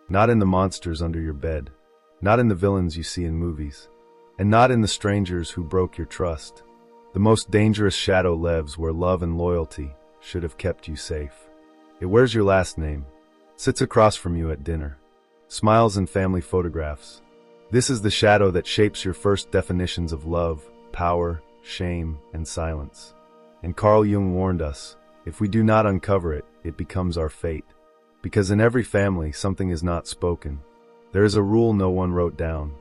Not in the monsters under your bed, not in the villains you see in movies, and not in the strangers who broke your trust. The most dangerous shadow lives where love and loyalty should have kept you safe. It wears your last name, sits across from you at dinner, smiles in family photographs. This is the shadow that shapes your first definitions of love, power, shame, and silence. And Carl Jung warned us, if we do not uncover it, it becomes our fate. Because in every family, something is not spoken. There is a rule no one wrote down,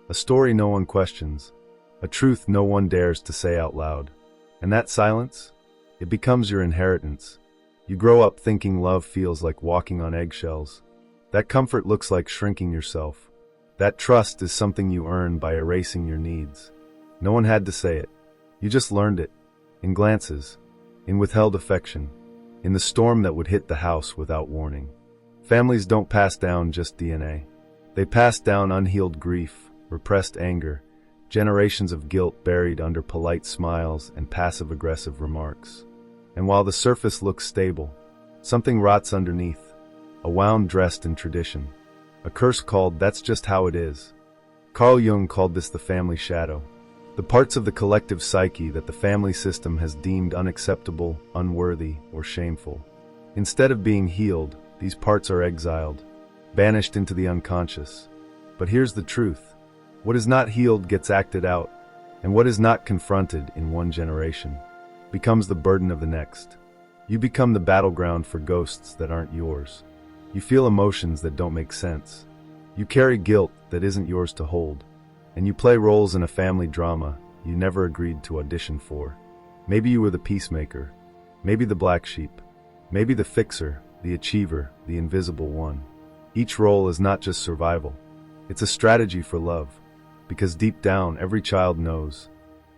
a story no one questions, a truth no one dares to say out loud. And that silence? It becomes your inheritance. You grow up thinking love feels like walking on eggshells. That comfort looks like shrinking yourself. That trust is something you earn by erasing your needs. No one had to say it. You just learned it. In glances, in withheld affection, in the storm that would hit the house without warning. Families don't pass down just DNA. They pass down unhealed grief, repressed anger, generations of guilt buried under polite smiles and passive-aggressive remarks. And while the surface looks stable, something rots underneath, a wound dressed in tradition, a curse called "that's just how it is." Carl Jung called this the family shadow, the parts of the collective psyche that the family system has deemed unacceptable, unworthy, or shameful. Instead of being healed, these parts are exiled, banished into the unconscious. But here's the truth. What is not healed gets acted out, and what is not confronted in one generation becomes the burden of the next. You become the battleground for ghosts that aren't yours. You feel emotions that don't make sense. You carry guilt that isn't yours to hold. And you play roles in a family drama you never agreed to audition for. Maybe you were the peacemaker, maybe the black sheep, maybe the fixer, the achiever, the invisible one. Each role is not just survival. It's a strategy for love. Because deep down, every child knows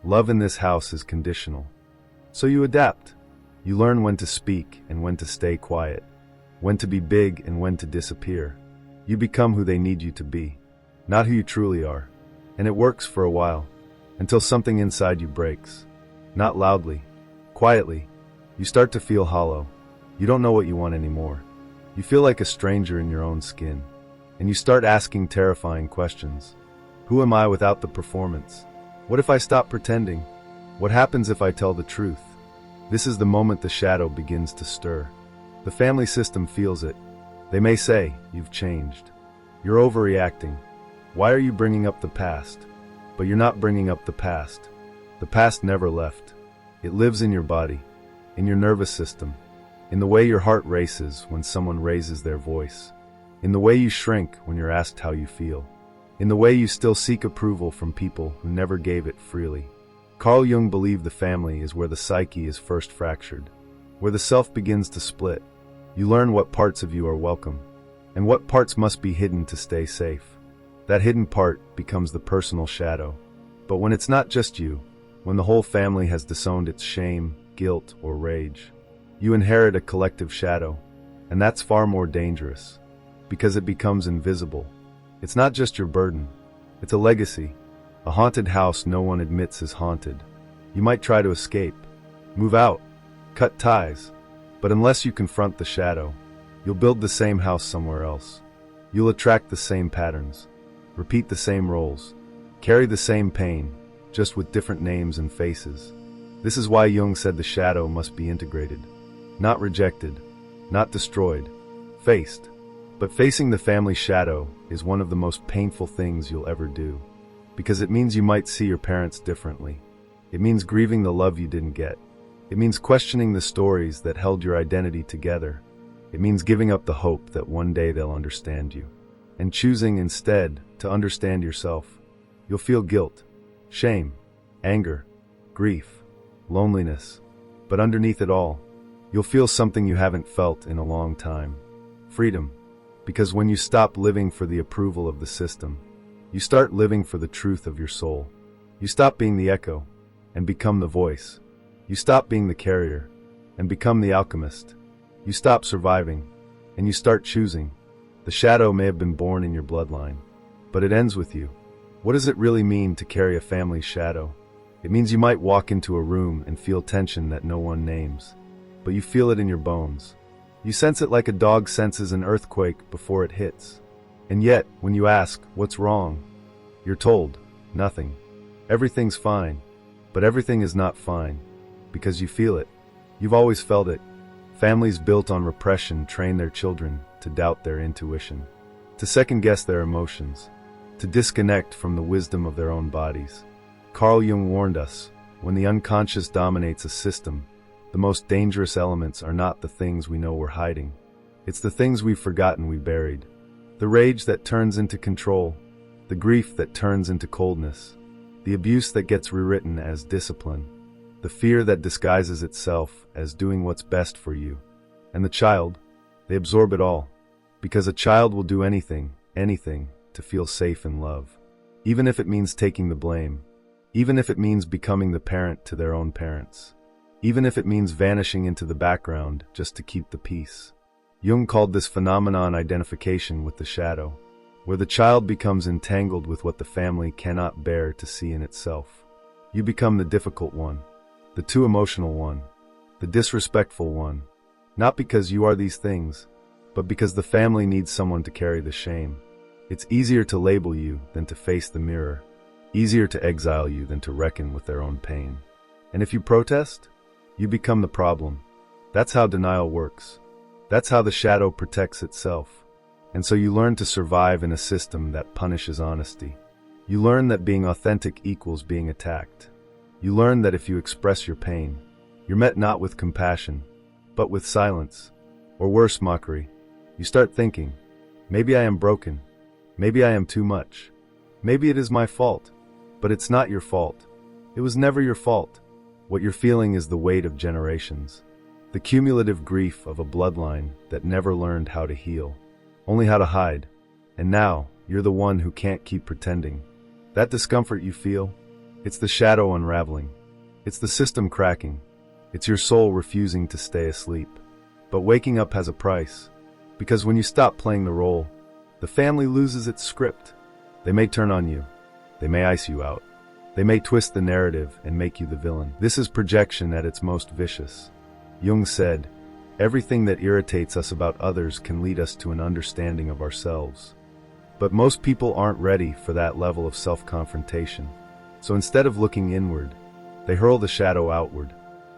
love in this house is conditional. So you adapt. You learn when to speak and when to stay quiet, when to be big and when to disappear. You become who they need you to be, not who you truly are. And it works for a while, until something inside you breaks. Not loudly, quietly. You start to feel hollow. You don't know what you want anymore. You feel like a stranger in your own skin. And you start asking terrifying questions. Who am I without the performance? What if I stop pretending? What happens if I tell the truth? This is the moment the shadow begins to stir. The family system feels it. They may say, "You've changed. You're overreacting. Why are you bringing up the past?" But you're not bringing up the past. The past never left. It lives in your body, in your nervous system, in the way your heart races when someone raises their voice, in the way you shrink when you're asked how you feel, in the way you still seek approval from people who never gave it freely. Carl Jung believed the family is where the psyche is first fractured, where the self begins to split. You learn what parts of you are welcome, and what parts must be hidden to stay safe. That hidden part becomes the personal shadow. But when it's not just you, when the whole family has disowned its shame, guilt, or rage, you inherit a collective shadow, and that's far more dangerous, because it becomes invisible. It's not just your burden, it's a legacy, a haunted house no one admits is haunted. You might try to escape, move out, cut ties, but unless you confront the shadow, you'll build the same house somewhere else. You'll attract the same patterns, repeat the same roles, carry the same pain, just with different names and faces. This is why Jung said the shadow must be integrated, not rejected, not destroyed, faced. But facing the family shadow is one of the most painful things you'll ever do, because it means you might see your parents differently. It means grieving the love you didn't get. It means questioning the stories that held your identity together. It means giving up the hope that one day they'll understand you, and choosing instead to understand yourself. You'll feel guilt, shame, anger, grief, loneliness. But underneath it all, you'll feel something you haven't felt in a long time. Freedom. Because when you stop living for the approval of the system, you start living for the truth of your soul. You stop being the echo and become the voice. You stop being the carrier and become the alchemist. You stop surviving and you start choosing. The shadow may have been born in your bloodline, but it ends with you. What does it really mean to carry a family's shadow? It means you might walk into a room and feel tension that no one names, but you feel it in your bones. You sense it like a dog senses an earthquake before it hits. And yet, when you ask, what's wrong? You're told, nothing. Everything's fine. But everything is not fine. Because you feel it. You've always felt it. Families built on repression train their children to doubt their intuition, to second-guess their emotions, to disconnect from the wisdom of their own bodies. Carl Jung warned us, when the unconscious dominates a system, the most dangerous elements are not the things we know we're hiding. It's the things we've forgotten we buried. The rage that turns into control, the grief that turns into coldness, the abuse that gets rewritten as discipline, the fear that disguises itself as doing what's best for you. And the child, they absorb it all. Because a child will do anything, to feel safe in love. Even if it means taking the blame. Even if it means becoming the parent to their own parents. Even if it means vanishing into the background just to keep the peace. Jung called this phenomenon identification with the shadow, where the child becomes entangled with what the family cannot bear to see in itself. You become the difficult one, the too emotional one, the disrespectful one, not because you are these things, but because the family needs someone to carry the shame. It's easier to label you than to face the mirror, easier to exile you than to reckon with their own pain. And if you protest, you become the problem. That's how denial works. That's how the shadow protects itself. And so you learn to survive in a system that punishes honesty. You learn that being authentic equals being attacked. You learn that if you express your pain, you're met not with compassion, but with silence, or worse, mockery. You start thinking, maybe I am broken, maybe I am too much, maybe it is my fault, but it's not your fault. It was never your fault. What you're feeling is the weight of generations, the cumulative grief of a bloodline that never learned how to heal, only how to hide. And now, you're the one who can't keep pretending. That discomfort you feel, it's the shadow unraveling. It's the system cracking. It's your soul refusing to stay asleep. But waking up has a price. Because when you stop playing the role, the family loses its script. They may turn on you. They may ice you out. They may twist the narrative and make you the villain. This is projection at its most vicious. Jung said, everything that irritates us about others can lead us to an understanding of ourselves. But most people aren't ready for that level of self-confrontation. So instead of looking inward, they hurl the shadow outward,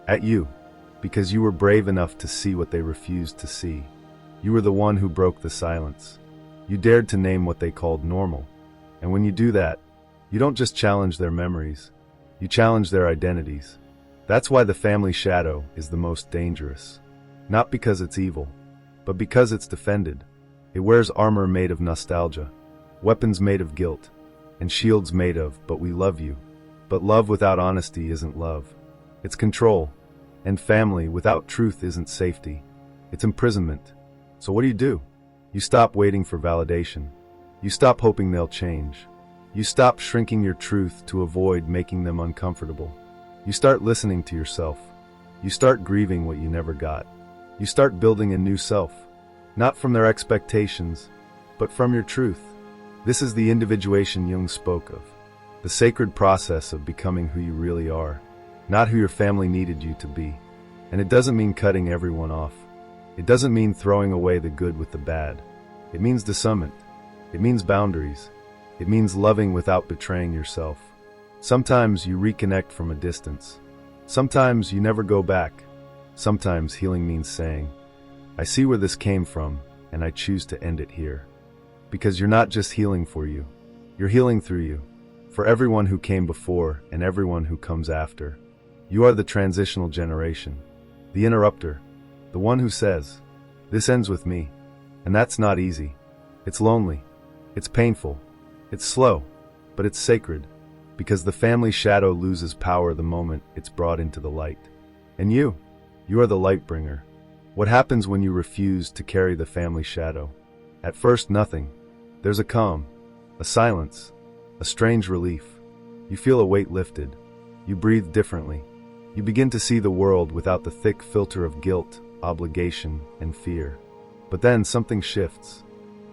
at you, because you were brave enough to see what they refused to see. You were the one who broke the silence. You dared to name what they called normal. And when you do that, you don't just challenge their memories, you challenge their identities. That's why the family shadow is the most dangerous. Not because it's evil, but because it's defended. It wears armor made of nostalgia, weapons made of guilt, and shields made of, but we love you. But love without honesty isn't love. It's control. And family without truth isn't safety. It's imprisonment. So what do? You stop waiting for validation. You stop hoping they'll change. You stop shrinking your truth to avoid making them uncomfortable. You start listening to yourself. You start grieving what you never got. You start building a new self. Not from their expectations, but from your truth. This is the individuation Jung spoke of. The sacred process of becoming who you really are, not who your family needed you to be. And it doesn't mean cutting everyone off. It doesn't mean throwing away the good with the bad. It means discernment. It means boundaries. It means loving without betraying yourself. Sometimes you reconnect from a distance. Sometimes you never go back. Sometimes healing means saying, I see where this came from, and I choose to end it here. Because you're not just healing for you. You're healing through you. For everyone who came before and everyone who comes after. You are the transitional generation. The interrupter. The one who says, this ends with me. And that's not easy. It's lonely. It's painful. It's slow. But it's sacred. Because the family shadow loses power the moment it's brought into the light. And you are the light bringer. What happens when you refuse to carry the family shadow? At first, nothing. There's a calm, a silence, a strange relief. You feel a weight lifted. You breathe differently. You begin to see the world without the thick filter of guilt, obligation, and fear. But then something shifts.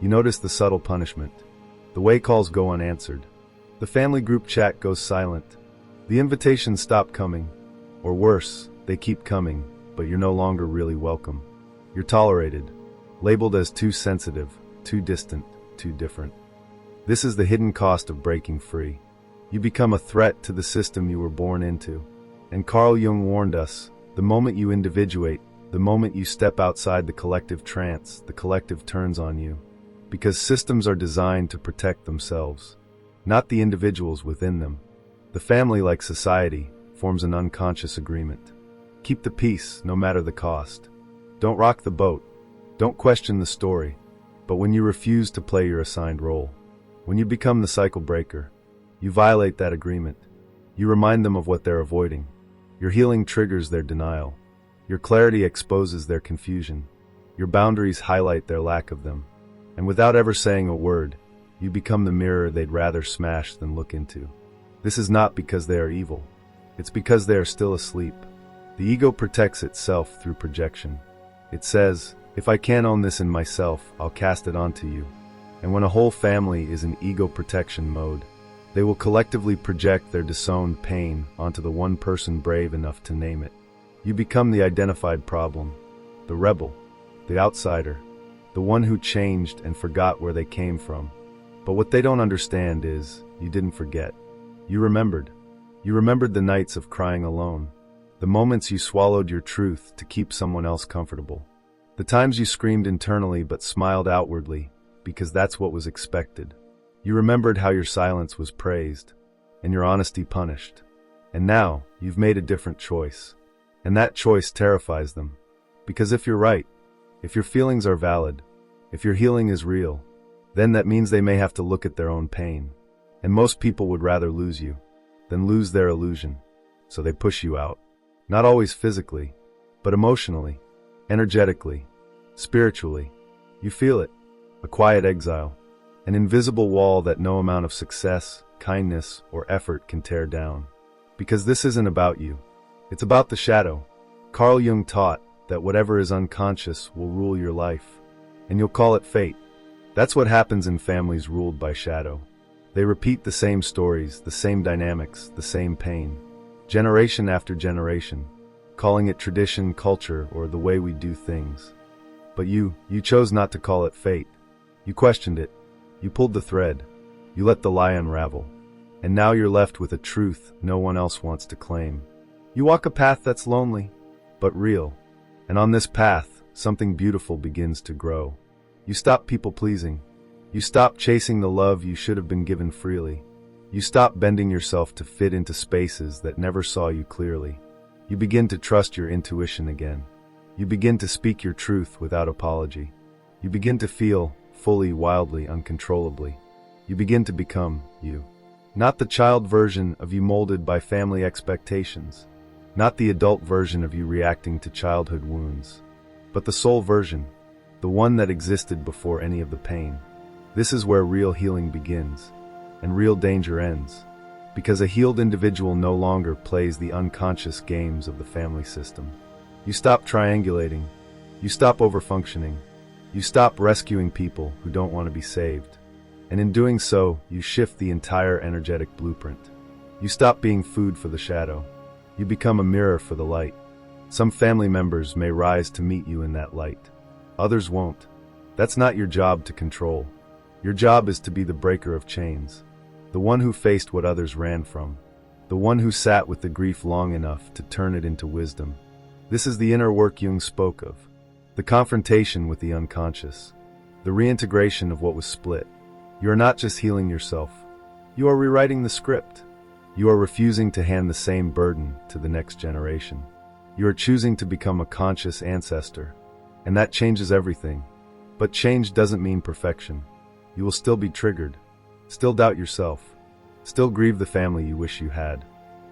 You notice the subtle punishment. The way calls go unanswered. The family group chat goes silent. The invitations stop coming. Or worse, they keep coming, but you're no longer really welcome. You're tolerated, labeled as too sensitive, too distant, too different. This is the hidden cost of breaking free. You become a threat to the system you were born into. And Carl Jung warned us, the moment you individuate, the moment you step outside the collective trance, the collective turns on you. Because systems are designed to protect themselves, not the individuals within them. The family, like society, forms an unconscious agreement. Keep the peace, no matter the cost. Don't rock the boat. Don't question the story. But when you refuse to play your assigned role, when you become the cycle breaker, you violate that agreement. You remind them of what they're avoiding. Your healing triggers their denial. Your clarity exposes their confusion. Your boundaries highlight their lack of them. And without ever saying a word, you become the mirror they'd rather smash than look into. This is not because they are evil. It's because they are still asleep. The ego protects itself through projection. It says, if I can't own this in myself, I'll cast it onto you. And when a whole family is in ego protection mode, they will collectively project their disowned pain onto the one person brave enough to name it. You become the identified problem, the rebel, the outsider, the one who changed and forgot where they came from. But what they don't understand is, you didn't forget. You remembered. You remembered the nights of crying alone, the moments you swallowed your truth to keep someone else comfortable, the times you screamed internally but smiled outwardly, because that's what was expected. You remembered how your silence was praised, and your honesty punished. And now, you've made a different choice. And that choice terrifies them. Because if you're right, if your feelings are valid, if your healing is real, then that means they may have to look at their own pain. And most people would rather lose you than lose their illusion. So they push you out. Not always physically, but emotionally, energetically, spiritually. You feel it. A quiet exile. An invisible wall that no amount of success, kindness, or effort can tear down. Because this isn't about you. It's about the shadow. Carl Jung taught that whatever is unconscious will rule your life. And you'll call it fate. That's what happens in families ruled by shadow. They repeat the same stories, the same dynamics, the same pain. Generation after generation. Calling it tradition, culture, or the way we do things. But you chose not to call it fate. You questioned it. You pulled the thread. You let the lie unravel. And now you're left with a truth no one else wants to claim. You walk a path that's lonely, but real. And on this path, something beautiful begins to grow. You stop people-pleasing. You stop chasing the love you should have been given freely. You stop bending yourself to fit into spaces that never saw you clearly. You begin to trust your intuition again. You begin to speak your truth without apology. You begin to feel fully, wildly, uncontrollably. You begin to become you. Not the child version of you molded by family expectations. Not the adult version of you reacting to childhood wounds. But the soul version, the one that existed before any of the pain. This is where real healing begins, and real danger ends. Because a healed individual no longer plays the unconscious games of the family system. You stop triangulating. You stop overfunctioning. You stop rescuing people who don't want to be saved. And in doing so, you shift the entire energetic blueprint. You stop being food for the shadow. You become a mirror for the light. Some family members may rise to meet you in that light. Others won't. That's not your job to control. Your job is to be the breaker of chains. The one who faced what others ran from. The one who sat with the grief long enough to turn it into wisdom. This is the inner work Jung spoke of. The confrontation with the unconscious. The reintegration of what was split. You are not just healing yourself. You are rewriting the script. You are refusing to hand the same burden to the next generation. You are choosing to become a conscious ancestor. And that changes everything. But change doesn't mean perfection. You will still be triggered. Still doubt yourself. Still grieve the family you wish you had.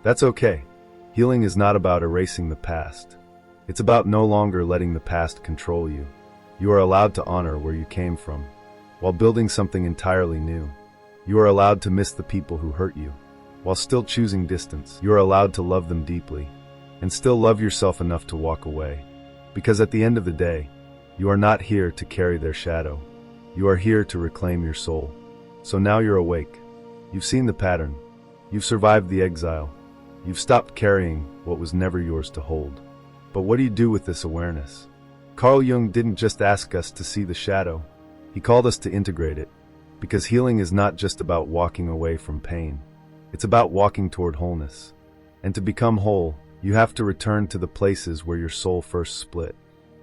That's okay. Healing is not about erasing the past. It's about no longer letting the past control you. You are allowed to honor where you came from, while building something entirely new. You are allowed to miss the people who hurt you, while still choosing distance. You are allowed to love them deeply, and still love yourself enough to walk away. Because at the end of the day, you are not here to carry their shadow. You are here to reclaim your soul. So now you're awake. You've seen the pattern. You've survived the exile. You've stopped carrying what was never yours to hold. But what do you do with this awareness? Carl Jung didn't just ask us to see the shadow. He called us to integrate it, Because healing is not just about walking away from pain. It's about walking toward wholeness. And to become whole, you have to return to the places where your soul first split.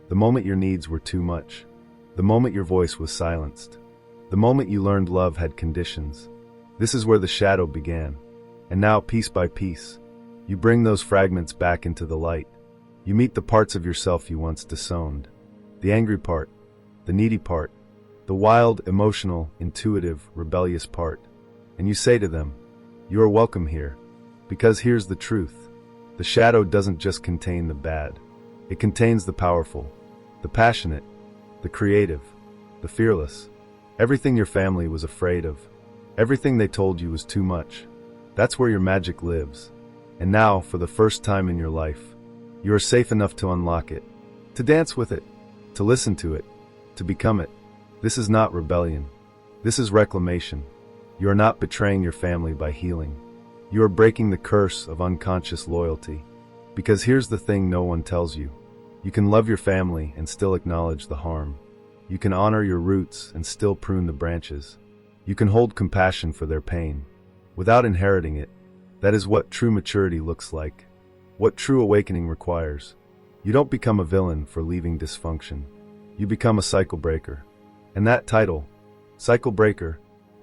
The moment your needs were too much. The moment your voice was silenced. The moment you learned love had conditions. This is where the shadow began. And now, piece by piece, you bring those fragments back into the light. You meet the parts of yourself you once disowned. The angry part, the needy part, the wild, emotional, intuitive, rebellious part. And you say to them, you are welcome here. Because here's the truth. The shadow doesn't just contain the bad. It contains the powerful, the passionate, the creative, the fearless. Everything your family was afraid of. Everything they told you was too much. That's where your magic lives. And now, for the first time in your life, you are safe enough to unlock it, to dance with it, to listen to it, to become it. This is not rebellion. This is reclamation. You are not betraying your family by healing. You are breaking the curse of unconscious loyalty. Because here's the thing no one tells you. You can love your family and still acknowledge the harm. You can honor your roots and still prune the branches. You can hold compassion for their pain without inheriting it. That is what true maturity looks like. What true awakening requires. You don't become a villain for leaving dysfunction. You become a cycle breaker. And that title, cycle breaker,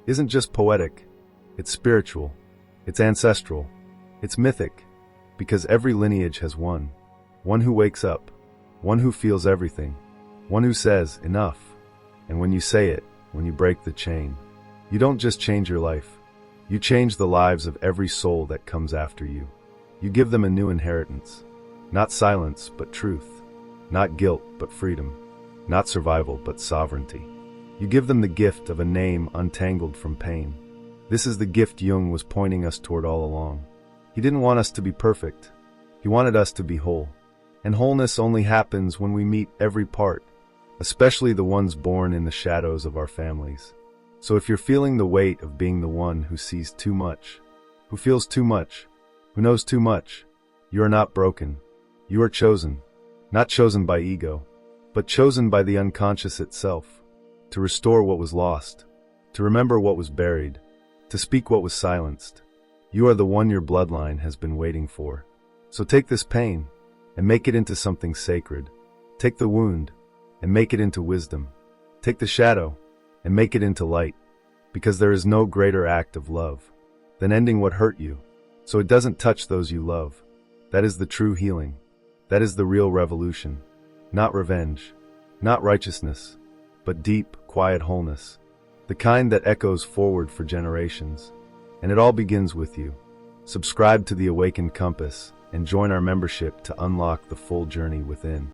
isn't just poetic. It's spiritual. It's ancestral. It's mythic. Because every lineage has one. One who wakes up. One who feels everything. One who says, enough. And when you say it, when you break the chain, you don't just change your life. You change the lives of every soul that comes after you. You give them a new inheritance. Not silence, but truth. Not guilt, but freedom. Not survival, but sovereignty. You give them the gift of a name untangled from pain. This is the gift Jung was pointing us toward all along. He didn't want us to be perfect. He wanted us to be whole. And wholeness only happens when we meet every part, especially the ones born in the shadows of our families. So if you're feeling the weight of being the one who sees too much, who feels too much, who knows too much, you are not broken. You are chosen. Not chosen by ego, but chosen by the unconscious itself. To restore what was lost. To remember what was buried. To speak what was silenced. You are the one your bloodline has been waiting for. So take this pain and make it into something sacred. Take the wound and make it into wisdom. Take the shadow and make it into light. Because there is no greater act of love than ending what hurt you, so it doesn't touch those you love. That is the true healing. That is the real revolution. Not revenge, not righteousness, but deep, quiet wholeness. The kind that echoes forward for generations. And it all begins with you. Subscribe to the Awakened Compass and join our membership to unlock the full journey within.